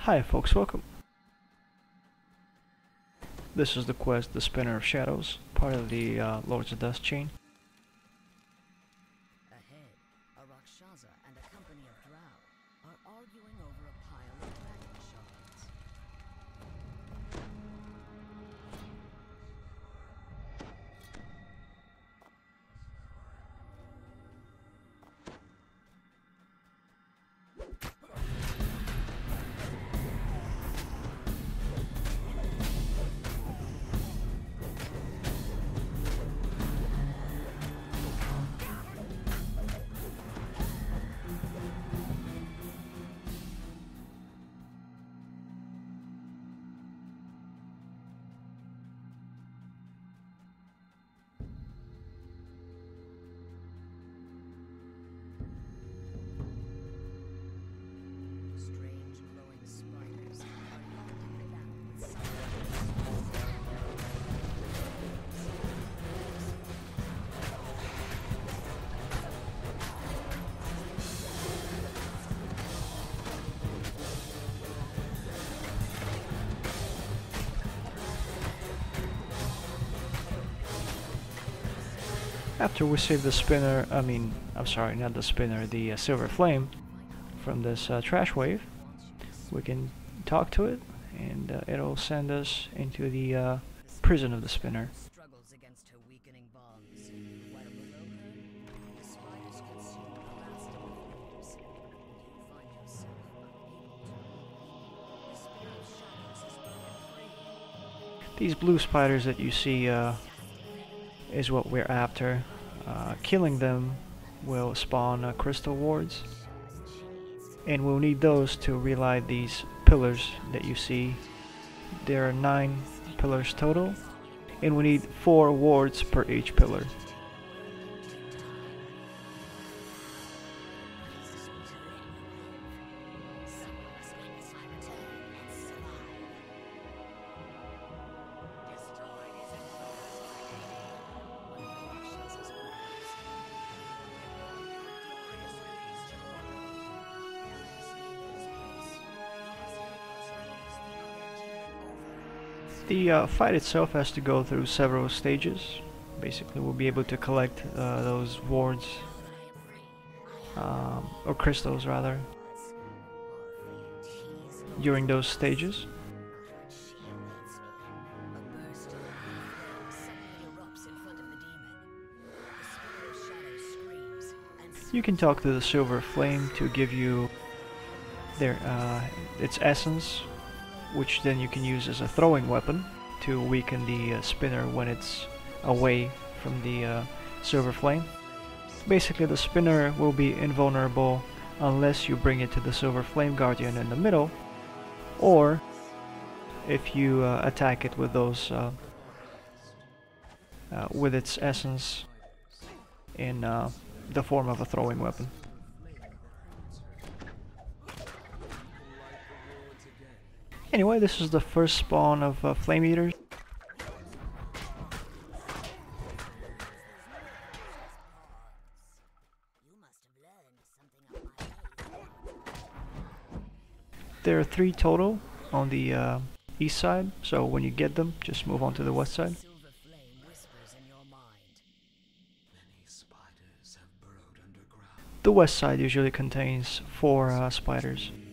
Hi folks, welcome. This is the quest, The Spinner of Shadows, part of the Lords of Dust chain. Ahead, a Rakshasa and a company of drow are arguing over a pile of dragon shards. Strange glowing spiders are knotted about with After we save the spinner, I'm sorry, not the spinner, the Silver Flame from this trash wave, we can talk to it and it'll send us into the prison of the spinner. struggles against her weakening bonds, while below her, the spiders consume the last of the flames. You find yourself unable to. The Spinner of Shadows is broken free. These blue spiders that you see is what we're after. Killing them will spawn crystal wards, and we'll need those to relight these pillars that you see. There are 9 pillars total, and we need 4 wards per each pillar. The fight itself has to go through several stages. Basically, we'll be able to collect those wards, or crystals rather, during those stages. You can talk to the Silver Flame to give you their its essence, which then you can use as a throwing weapon to weaken the spinner when it's away from the Silver Flame. Basically, the spinner will be invulnerable unless you bring it to the Silver Flame Guardian in the middle, or if you attack it with those with its essence in the form of a throwing weapon. Anyway, this is the first spawn of Flame Eaters. There are 3 total on the east side, so when you get them, just move on to the west side. Silver flame whispers in your mind. Many spiders have burrowed underground. The west side usually contains 4 spiders. Drive them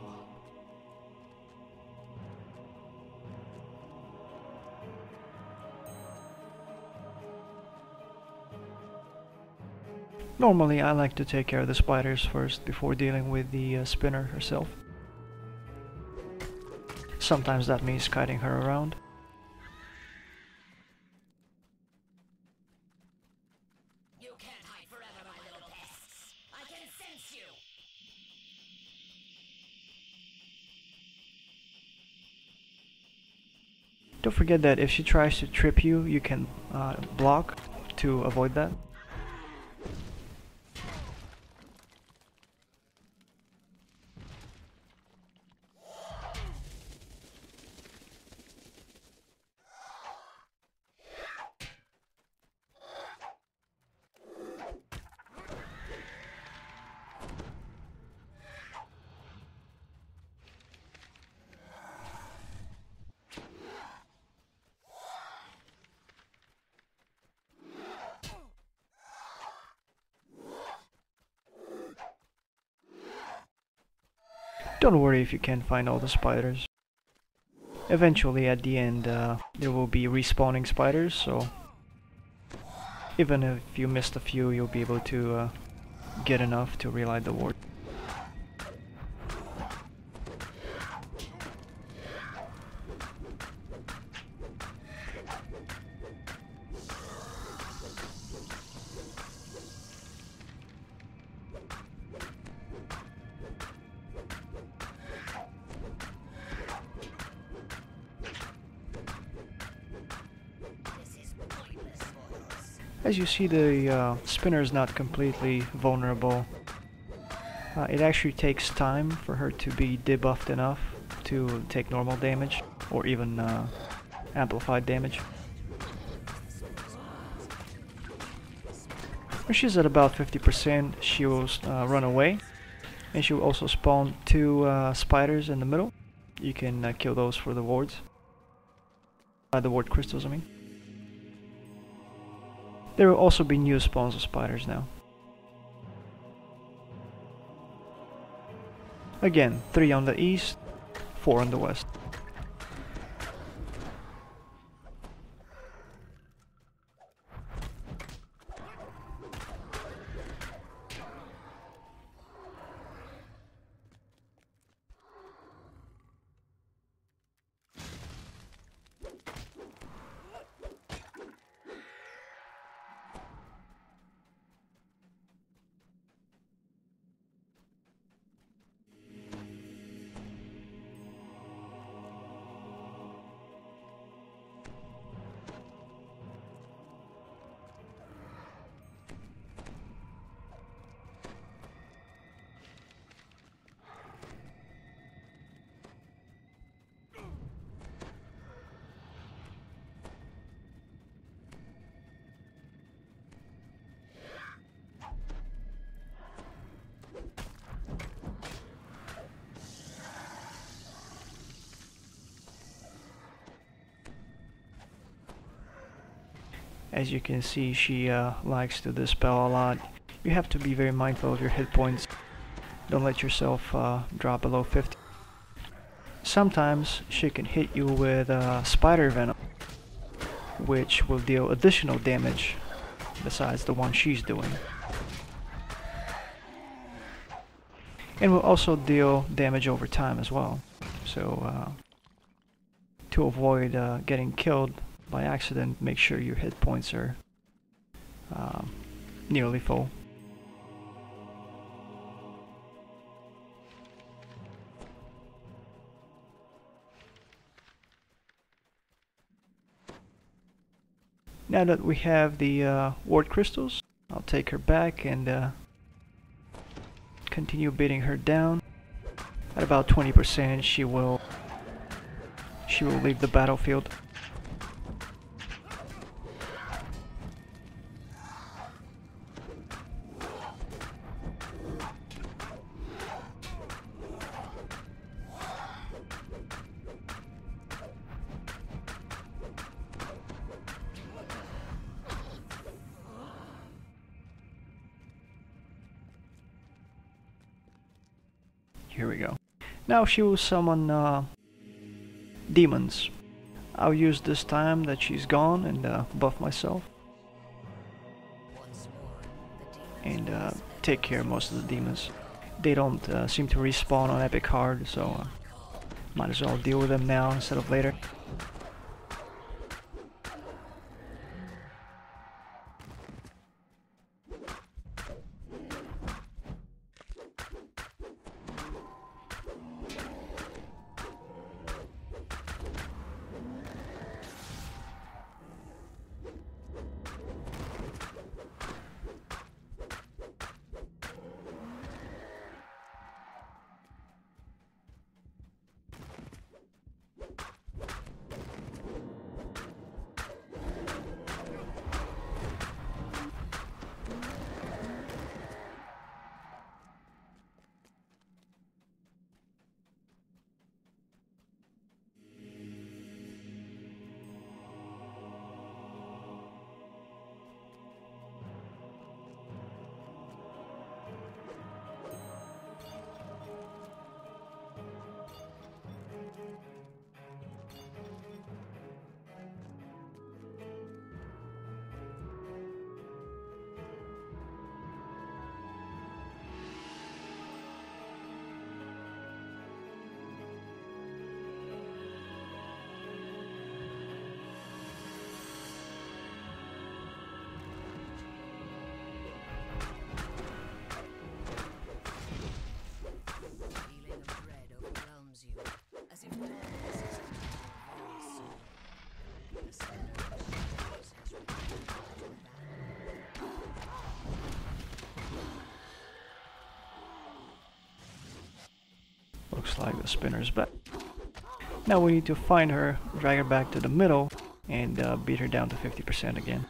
up. Normally, I like to take care of the spiders first before dealing with the spinner herself. Sometimes that means kiting her around. You can't hide forever, my little pests. I can sense you. Don't forget that if she tries to trip you, you can block to avoid that. Don't worry if you can't find all the spiders. Eventually at the end there will be respawning spiders, so even if you missed a few you'll be able to get enough to relight the ward. As you see, the spinner is not completely vulnerable. It actually takes time for her to be debuffed enough to take normal damage, or even amplified damage. When she's at about 50%, she will run away, and she will also spawn 2 spiders in the middle. You can kill those for the wards. The ward crystals, I mean. There will also be new spawns of spiders now. Again, 3 on the east, 4 on the west. As you can see, she likes to dispel a lot. You have to be very mindful of your hit points. Don't let yourself drop below 50. Sometimes she can hit you with spider venom, which will deal additional damage besides the one she's doing. And will also deal damage over time as well. So to avoid getting killed by accident, make sure your hit points are nearly full. Now that we have the ward crystals, I'll take her back and continue beating her down. At about 20%, she will leave the battlefield. Here we go. Now she will summon demons. I'll use this time that she's gone and buff myself. And take care of most of the demons. They don't seem to respawn on Epic Hard, so might as well deal with them now instead of later. looks like the spinner's back. Now we need to find her, drag her back to the middle, and beat her down to 50% again.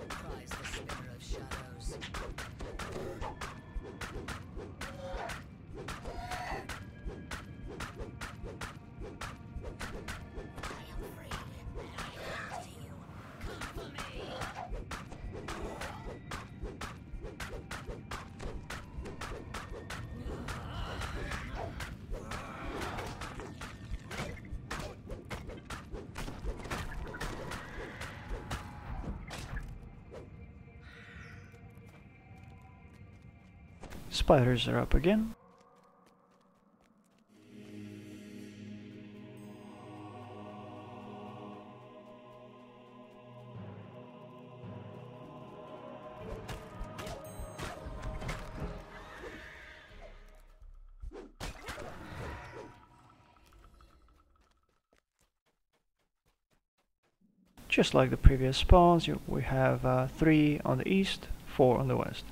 Cries the spinner of shadows. Spiders are up again. Just like the previous spawns, we have 3 on the east, 4 on the west.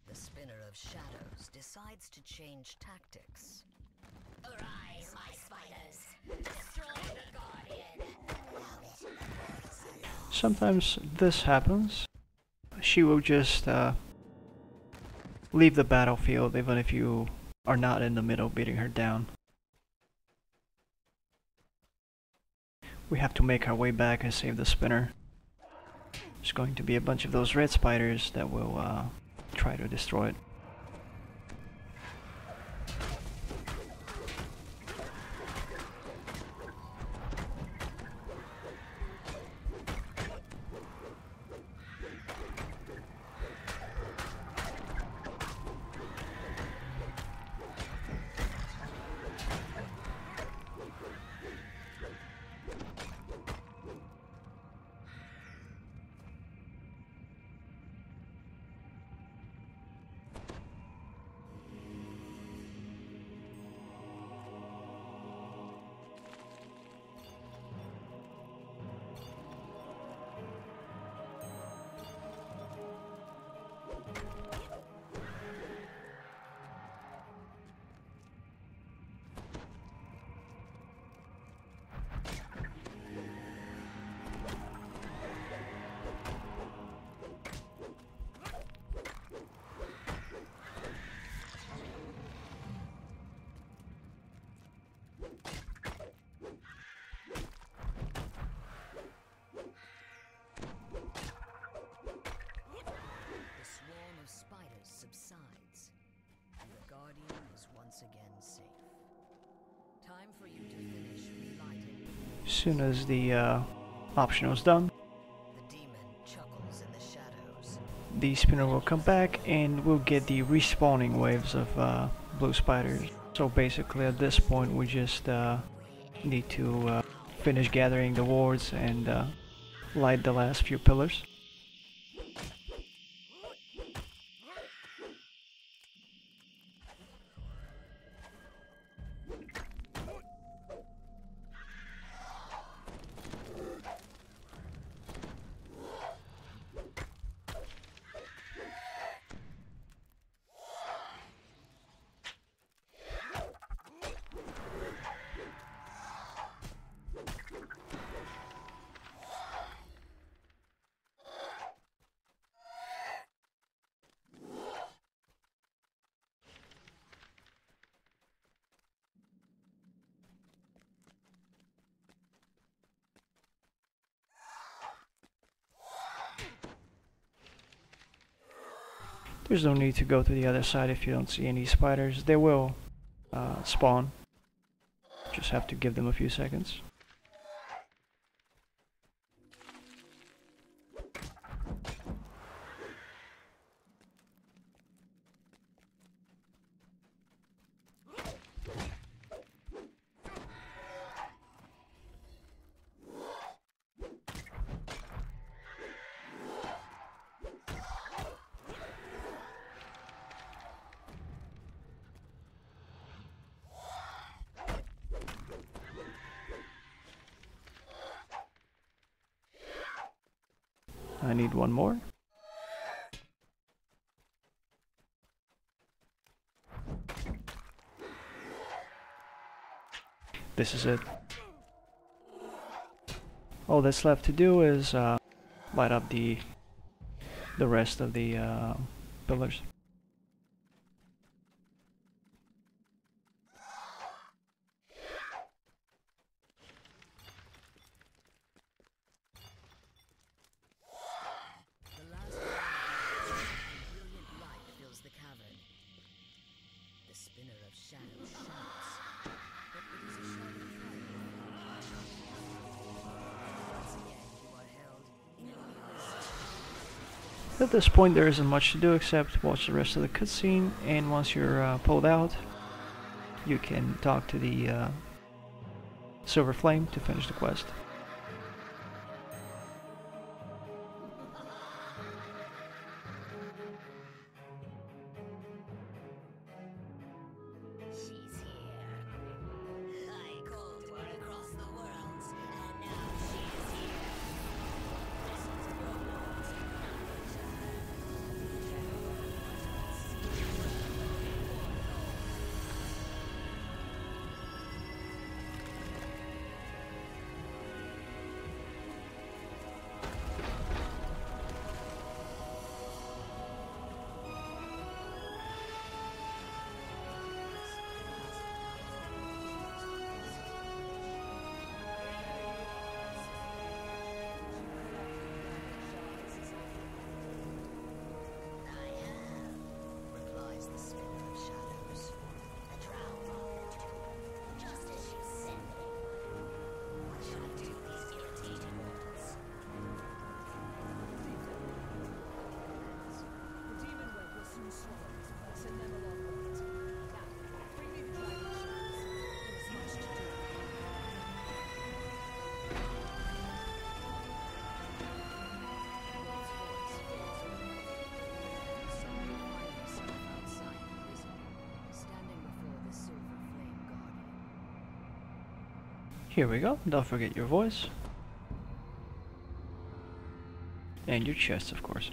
The spinner of shadows decides to change tactics. Arise, my spiders! Destroy the Guardian! Sometimes this happens. She will just leave the battlefield even if you are not in the middle beating her down. We have to make our way back and save the spinner. There's going to be a bunch of those red spiders that will try to destroy it. subsides, and the Guardian is once again safe. Time for you to finish relighting. As soon as the optional is done, The demon chuckles in the shadows. the spinner will come back and we'll get the respawning waves of blue spiders. So basically at this point we just need to finish gathering the wards and light the last few pillars. There's no need to go to the other side if you don't see any spiders. They will spawn. Just have to give them a few seconds. I need one more. This is it. All that's left to do is light up the rest of the pillars. The last brilliant light fills the cavern. The spinner of shadows shouts, but it is a shadow fight. Once again, you are held in endless. At this point there isn't much to do except watch the rest of the cutscene, and once you're pulled out, you can talk to the Silver Flame to finish the quest. She's here. I called to her across the worlds, and now she is here. Listen to your words. I am, replies the spinner of shadows. The drow rocket, just as you said they would. What shall I do with these irritated mortals? The demon web will soon swallow it. Send them along with it. Now, bring me the dragon shards. There is much to do. Wolf's voice fills the room. Suddenly find myself outside the prison, standing before the Silver Flame Guardian. Here we go. Don't forget your voice. And your chest, of course.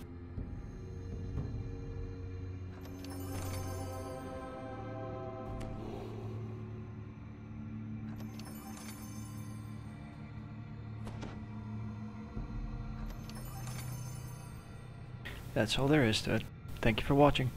That's all there is to it. Thank you for watching.